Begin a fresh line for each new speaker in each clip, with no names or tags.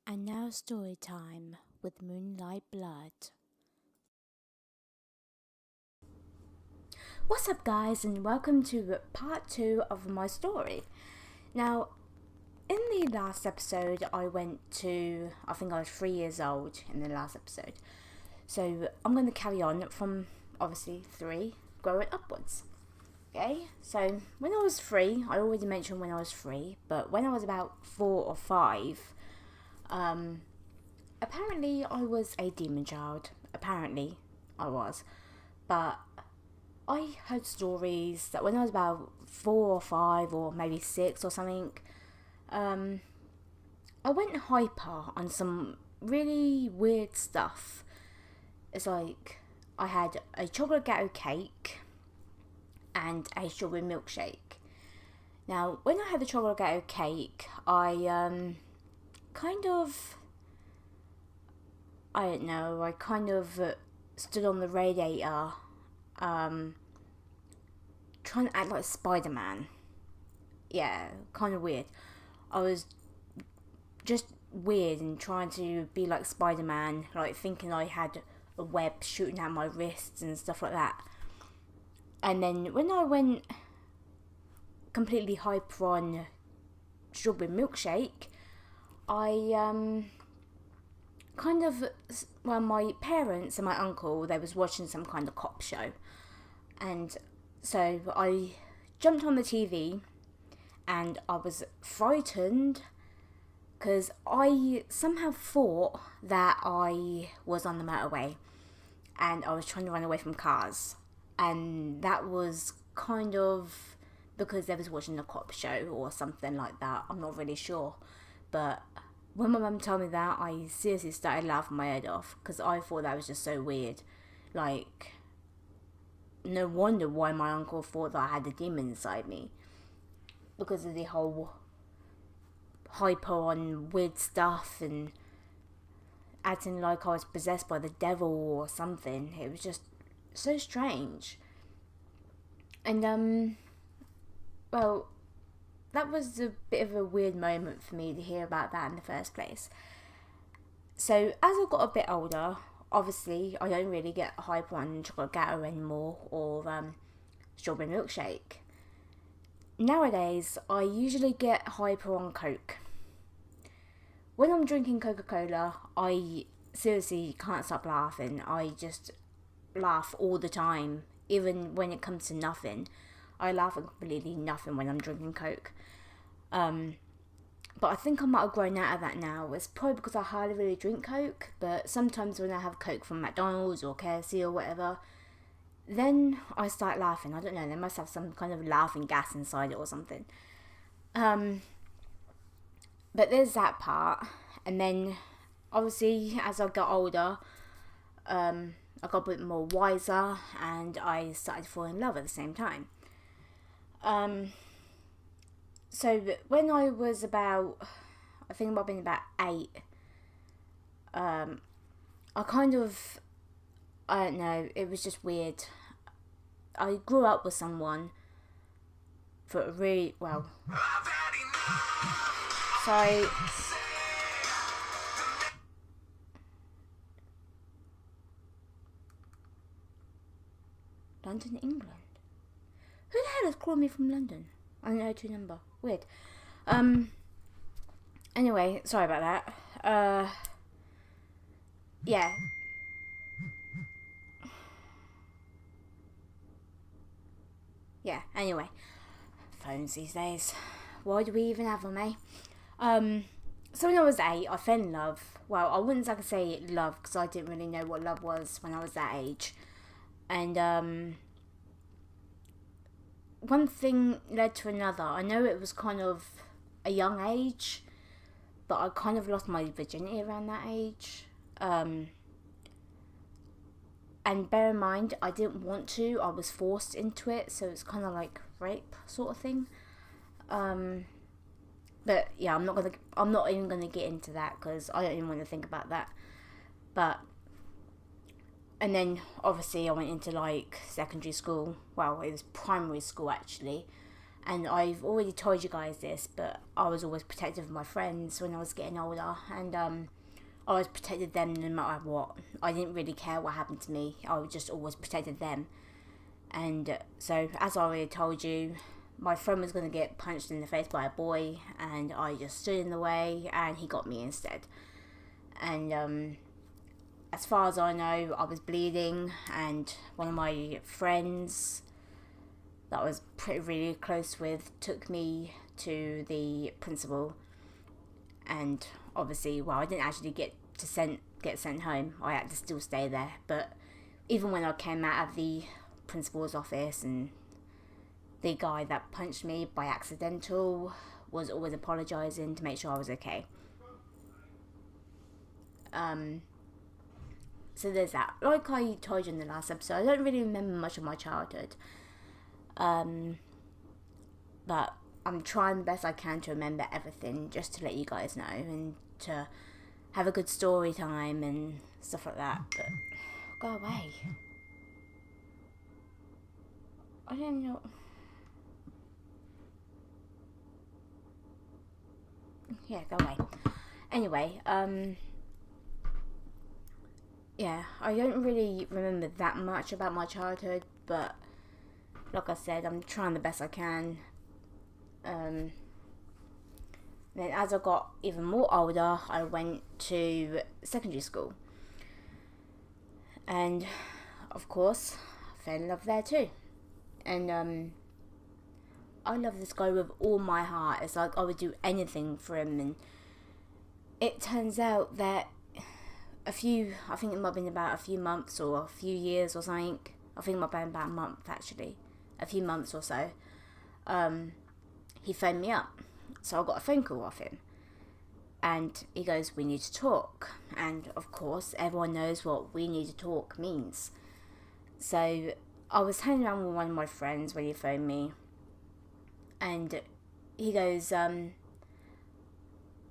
And now story time with Moonlightbloodx. What's up guys, and welcome to part 2 of my story. Now, in the last episode I think I was 3 years old in the last episode. So I'm going to carry on from obviously 3 growing upwards. Okay, so when I was 3, I already mentioned when I was 3, but when I was about 4 or 5, apparently I was a demon child. Apparently I was. But I heard stories that when I was about 4 or 5 or maybe 6 or something, I went hyper on some really weird stuff. It's like I had a chocolate ghetto cake and a strawberry milkshake. Now, when I had the chocolate ghetto cake, I kind of stood on the radiator, trying to act like Spider-Man. Yeah, kind of weird. I was just weird and trying to be like Spider-Man, like thinking I had a web shooting out my wrists and stuff like that. And then when I went completely hyper on strawberry milkshake, I my parents and my uncle, they was watching some kind of cop show, and so I jumped on the TV and I was frightened because I somehow thought that I was on the motorway and I was trying to run away from cars, and that was kind of because they was watching a cop show or something like that. I'm not really sure, but when my mum told me that, I seriously started laughing my head off because I thought that was just so weird. Like, no wonder why my uncle thought that I had a demon inside me, because of the whole hyper on weird stuff and acting like I was possessed by the devil or something. It was just so strange. And well, that was a bit of a weird moment for me to hear about that in the first place. So as I got a bit older, obviously I don't really get hyper on chocolate ghetto anymore or strawberry milkshake. Nowadays I usually get hyper on Coke. When I'm drinking Coca-Cola, I seriously can't stop laughing. I just laugh all the time, even when it comes to nothing. I laugh at completely nothing when I'm drinking Coke. But I think I might have grown out of that now. It's probably because I hardly really drink Coke, but sometimes when I have Coke from McDonald's or KFC or whatever, then I start laughing. I don't know, they must have some kind of laughing gas inside it or something. But there's that part. And then, obviously, as I got older, I got a bit more wiser and I started to fall in love at the same time. So when I was about, I think I've been about 8, I don't know, it was just weird. I grew up with someone for a really, well, sorry. London, England. Who the hell is calling me from London? I know 2 number. Weird. Anyway, sorry about that. Yeah. Yeah, anyway. Phones these days. Why do we even have them, eh? So when I was 8, I fell in love. Well, I wouldn't exactly say love, because I didn't really know what love was when I was that age. And, one thing led to another. I know it was kind of a young age, but I kind of lost my virginity around that age. And bear in mind, I didn't want to. I was forced into it, so it's kind of like rape sort of thing. But yeah, I'm not even gonna get into that because I don't even want to think about that. But and then obviously I went into like secondary school. Well, it was primary school actually. And I've already told you guys this, but I was always protective of my friends when I was getting older, and I always protected them no matter what. I didn't really care what happened to me. I just always protected them. And so, as I already told you, my friend was going to get punched in the face by a boy, and I just stood in the way, and he got me instead. And as far as I know, I was bleeding, and one of my friends that I was really close with took me to the principal. And obviously, well, I didn't actually get sent home. I had to still stay there. But even when I came out of the principal's office, and the guy that punched me by accidental was always apologising to make sure I was okay. So there's that. Like I told you in the last episode, I don't really remember much of my childhood. But I'm trying the best I can to remember everything, just to let you guys know, and to have a good story time and stuff like that. But go away. I don't know. Yeah, go away. Anyway, yeah, I don't really remember that much about my childhood, but like I said, I'm trying the best I can. Then as I got even more older, I went to secondary school. And, of course, I fell in love there too. And, I love this guy with all my heart. It's like I would do anything for him. And it turns out that I think it might have been about a few months or a few years or something. I think it might have been about a month, actually. A few months or so. He phoned me up. So I got a phone call off him. And he goes, "We need to talk." And of course, everyone knows what "we need to talk" means. So I was hanging around with one of my friends when he phoned me. And he goes, "I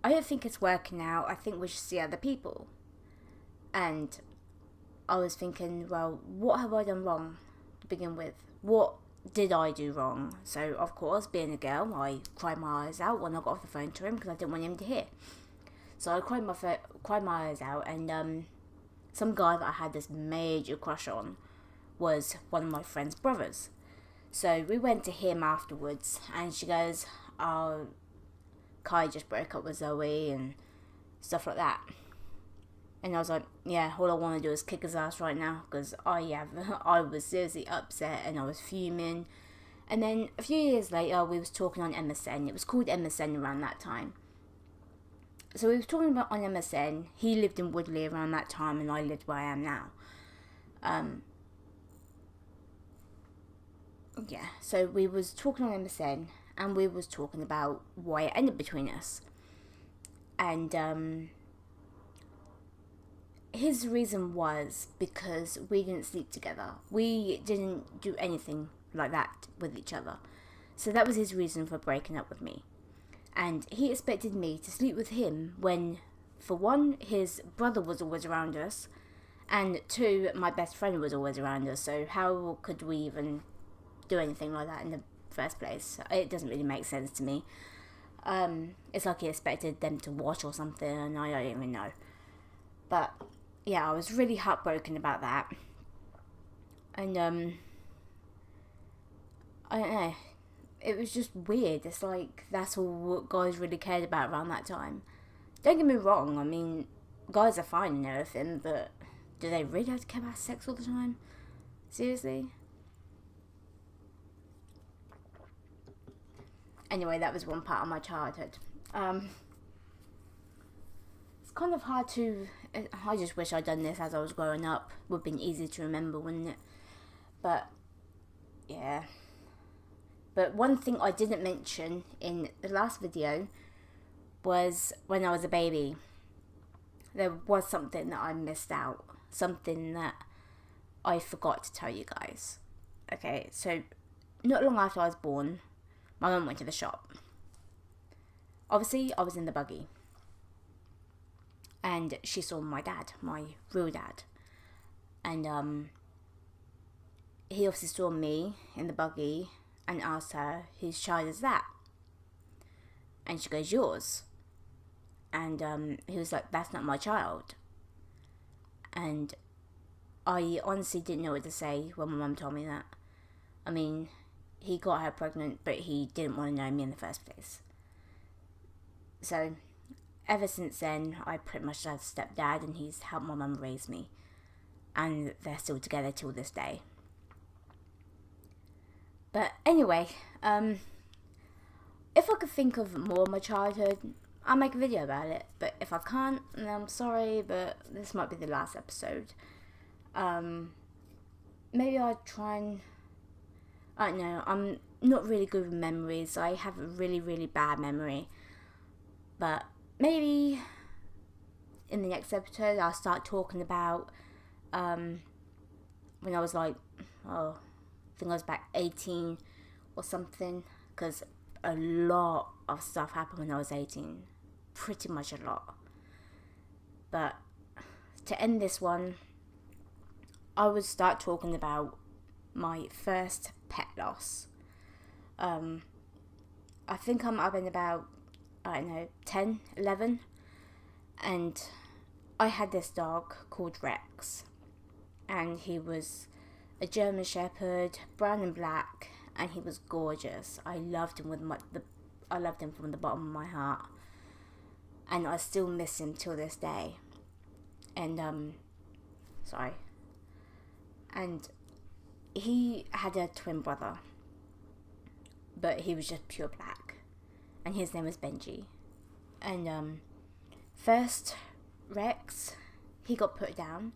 don't think it's working out. I think we should see other people." And I was thinking, well, what have I done wrong to begin with? What did I do wrong? So, of course, being a girl, I cried my eyes out when I got off the phone to him because I didn't want him to hear. So I cried my eyes out, and some guy that I had this major crush on was one of my friend's brothers. So we went to him afterwards, and she goes, "Oh, Kai just broke up with Zoe," and stuff like that. And I was like, yeah, all I want to do is kick his ass right now, because I was seriously upset, and I was fuming. And then a few years later, we was talking on MSN. It was called MSN around that time. So we was talking about on MSN. He lived in Woodley around that time, and I lived where I am now. Yeah, so we was talking on MSN, and we was talking about why it ended between us. And his reason was because we didn't sleep together. We didn't do anything like that with each other. So that was his reason for breaking up with me. And he expected me to sleep with him when, for one, his brother was always around us, and two, my best friend was always around us. So how could we even do anything like that in the first place? It doesn't really make sense to me. It's like he expected them to watch or something, and I don't even know. But yeah, I was really heartbroken about that. And I don't know, it was just weird. It's like that's all what guys really cared about around that time. Don't get me wrong, I mean, guys are fine and everything, but do they really have to care about sex all the time? Seriously? Anyway, that was one part of my childhood. It's kind of hard to... I just wish I'd done this as I was growing up. Would have been easy to remember, wouldn't it? But, yeah. But one thing I didn't mention in the last video was when I was a baby. There was something that I missed out. Something that I forgot to tell you guys. Okay, so not long after I was born, my mum went to the shop. Obviously, I was in the buggy. And she saw my dad, my real dad. And he obviously saw me in the buggy, and asked her, whose child is that? And she goes, yours. And he was like, that's not my child. And I honestly didn't know what to say when my mum told me that. I mean, he got her pregnant, but he didn't want to know me in the first place. So, ever since then, I pretty much had a stepdad, and he's helped my mum raise me. And they're still together till this day. But anyway, if I could think of more of my childhood, I'll make a video about it. But if I can't, then I'm sorry, but this might be the last episode. Maybe I'll try and... I don't know, I'm not really good with memories. I have a really, really bad memory. But maybe in the next episode I'll start talking about when I was like, I think I was back 18 or something. Because a lot of stuff happened when I was 18. Pretty much a lot. But to end this one, I would start talking about my first pet loss. I think I'm up in about, 10, 11. And I had this dog called Rex. And he was a German Shepherd, brown and black, and he was gorgeous. I loved him I loved him from the bottom of my heart. And I still miss him till this day. And, And he had a twin brother, but he was just pure black, and his name was Benji. And first Rex, he got put down.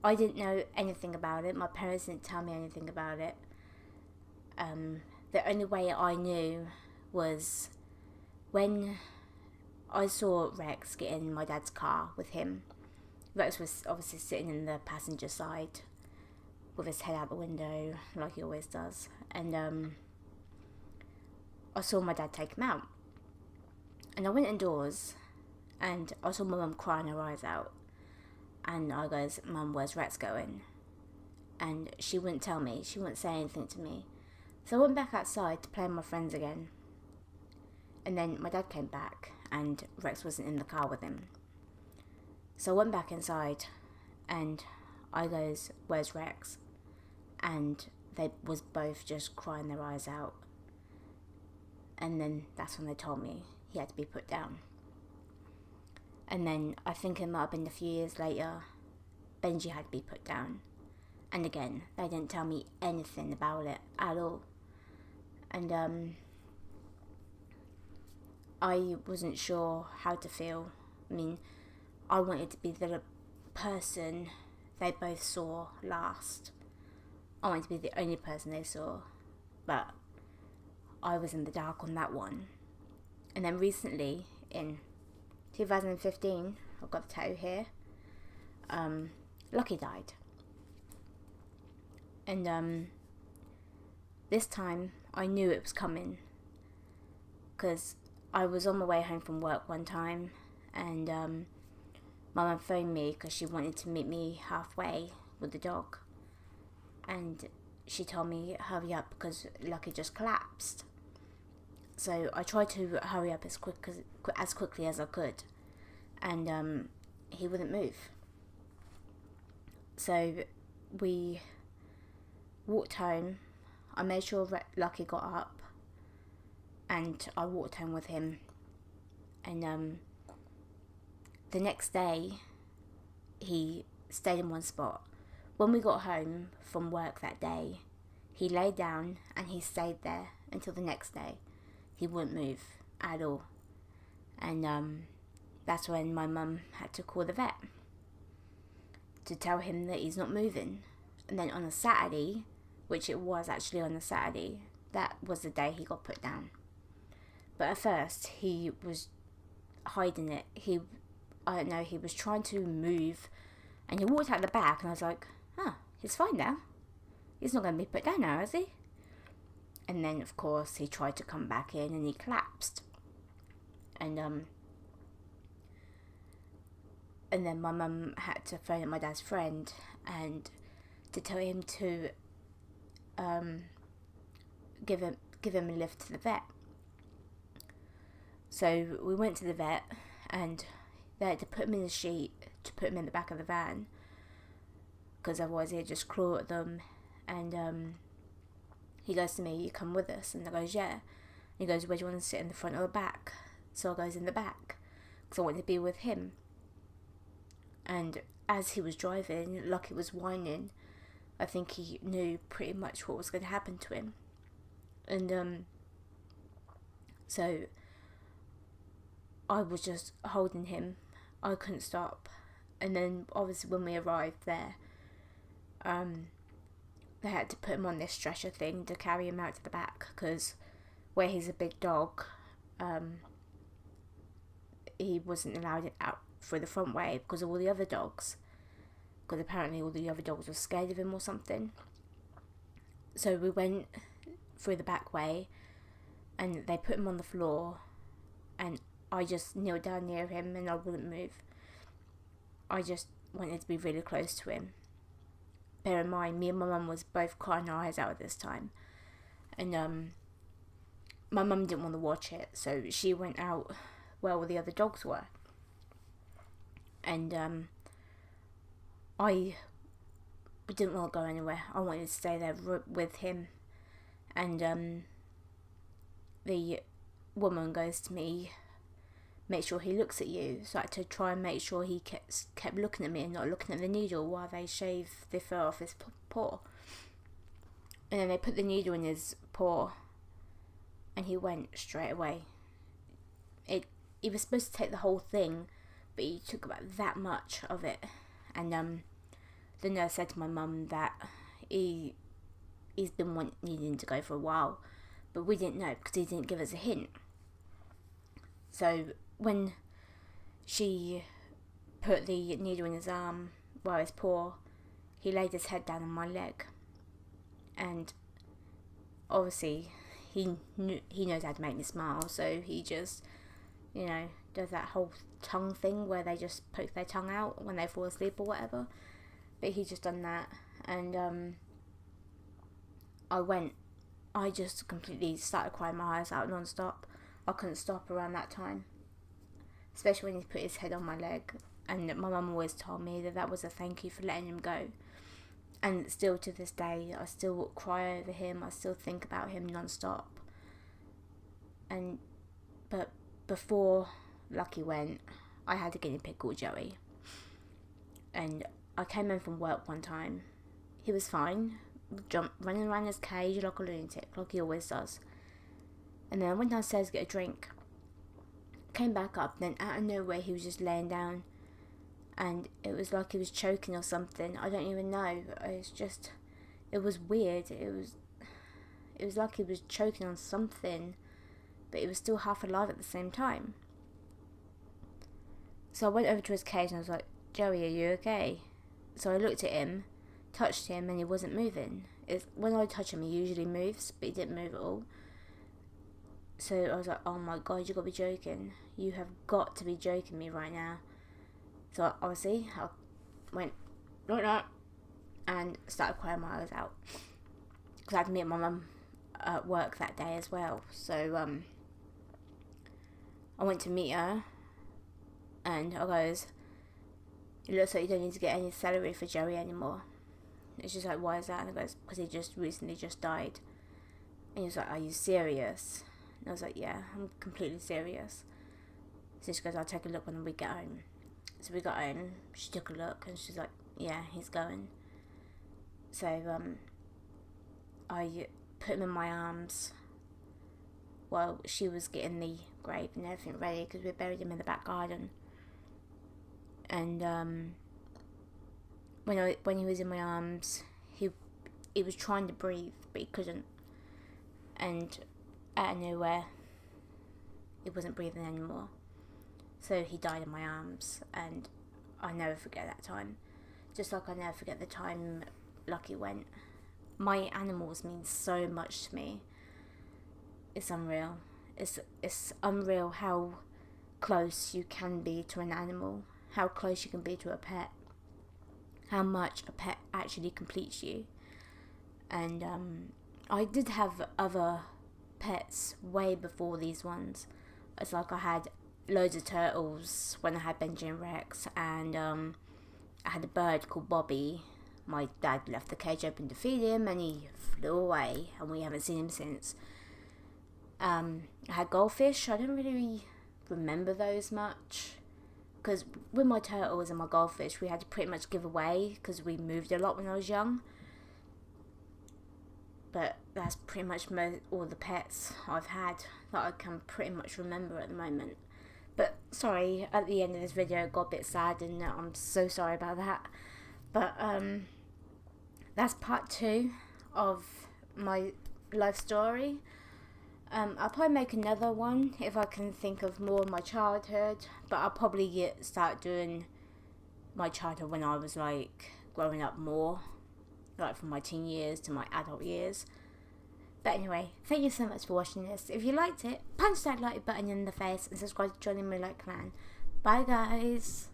I didn't know anything about it. My parents didn't tell me anything about it. The only way I knew was when I saw Rex get in my dad's car with him. Rex was obviously sitting in the passenger side with his head out the window, like he always does. And I saw my dad take him out. And I went indoors, and I saw my mum crying her eyes out. And I goes, Mum, where's Rex going? And she wouldn't tell me. She wouldn't say anything to me. So I went back outside to play with my friends again. And then my dad came back, and Rex wasn't in the car with him. So I went back inside, and I goes, where's Rex? And they was both just crying their eyes out. And then that's when they told me he had to be put down. And then I think it might have been a few years later, Benji had to be put down. And again, they didn't tell me anything about it at all. And I wasn't sure how to feel. I mean, I wanted to be the person they both saw last. I wanted to be the only person they saw. But I was in the dark on that one. And then recently, in 2015, I've got the tattoo here, Lucky died. And this time I knew it was coming, because I was on my way home from work one time, and my mum phoned me because she wanted to meet me halfway with the dog, and she told me hurry up because Lucky just collapsed. So I tried to hurry up as quickly as I could, and he wouldn't move. So we walked home. I made sure Lucky got up, and I walked home with him. And the next day, he stayed in one spot. When we got home from work that day, he lay down and he stayed there until the next day. He wouldn't move at all. And that's when my mum had to call the vet to tell him that he's not moving. And then on a Saturday, which it was actually on a Saturday, that was the day he got put down. But at first, he was hiding it. He was trying to move, and he walked out the back, and I was like, he's fine now. He's not going to be put down now, is he? And then, of course, he tried to come back in, and he collapsed. And then my mum had to phone my dad's friend and to tell him to give him a lift to the vet. So we went to the vet, and they had to put him in the sheet to put him in the back of the van, because otherwise he'd just claw at them. And he goes to me, "You come with us?" And I goes, "Yeah." And he goes, "Where do you want to sit, in the front or the back?" So I goes, "In the back," because I wanted to be with him. And as he was driving, Lucky was whining. I think he knew pretty much what was going to happen to him. And so I was just holding him. I couldn't stop. And then obviously when we arrived there, they had to put him on this stretcher thing to carry him out to the back, because where he's a big dog, he wasn't allowed out through the front way because of all the other dogs, because apparently all the other dogs were scared of him or something. So we went through the back way, and they put him on the floor, and I just kneeled down near him and I wouldn't move. I just wanted to be really close to him. Bear in mind, me and my mum was both crying our eyes out at this time, and my mum didn't want to watch it, so she went out where all the other dogs were. And I didn't want to go anywhere. I wanted to stay there with him. And the woman goes to me, "Make sure he looks at you." So I had to try and make sure he kept looking at me and not looking at the needle while they shave the fur off his paw. And then they put the needle in his paw, and he went straight away. He was supposed to take the whole thing, but he took about that much of it. And the nurse said to my mum that he's been needing to go for a while, but we didn't know because he didn't give us a hint. So when she put the needle in his arm, well, his paw, he laid his head down on my leg, and obviously he knows how to make me smile, so he just, does that whole tongue thing where they just poke their tongue out when they fall asleep or whatever. But he just done that, and I just completely started crying my eyes out non-stop. I couldn't stop around that time, especially when he put his head on my leg. And my mum always told me that was a thank you for letting him go. And still to this day, I still cry over him. I still think about him non-stop. But before Lucky went, I had a guinea pig called Joey. And I came in from work one time. He was fine, running around his cage like a lunatic, like he always does. And then I went downstairs to get a drink. Came back up, then out of nowhere he was just laying down. And it was like he was choking or something. I don't even know. It was weird. It was like he was choking on something, but he was still half alive at the same time. So I went over to his cage and I was like, "Joey, are you okay?" So I looked at him, touched him, and he wasn't moving. When I touch him, he usually moves, but he didn't move at all. So I was like, "Oh my God, you got to be joking. You have got to be joking me right now." So obviously, I went like that and started crying my eyes out, because I had to meet my mum at work that day as well. So I went to meet her, and I goes, "It looks like you don't need to get any salary for Joey anymore." And she's like, "Why is that?" And I goes, "Because he just recently died." And he was like, "Are you serious?" And I was like, "Yeah, I'm completely serious." So she goes, "I'll take a look when we get home." So we got home, she took a look, and she's like, "Yeah, he's going." So I put him in my arms while she was getting the grave and everything ready, because we buried him in the back garden. And when he was in my arms, he was trying to breathe, but he couldn't. And out of nowhere, he wasn't breathing anymore. So he died in my arms, and I never forget that time. Just like I never forget the time Lucky went. My animals mean so much to me. It's unreal. It's unreal how close you can be to an animal, how close you can be to a pet, how much a pet actually completes you. And I did have other pets way before these ones. It's like I had loads of turtles when I had Benji and Rex, and I had a bird called Bobby. My dad left the cage open to feed him and he flew away, and we haven't seen him since. I had goldfish. I don't really remember those much, because with my turtles and my goldfish we had to pretty much give away because we moved a lot when I was young. But that's pretty much all the pets I've had that I can pretty much remember at the moment. But sorry, at the end of this video it got a bit sad, and I'm so sorry about that. But that's part 2 of my life story. I'll probably make another one if I can think of more of my childhood, but I'll probably start doing my childhood when I was like growing up more, like from my teen years to my adult years. But anyway, thank you so much for watching this. If you liked it, punch that like button in the face and subscribe to join the Moonlight clan. Bye guys.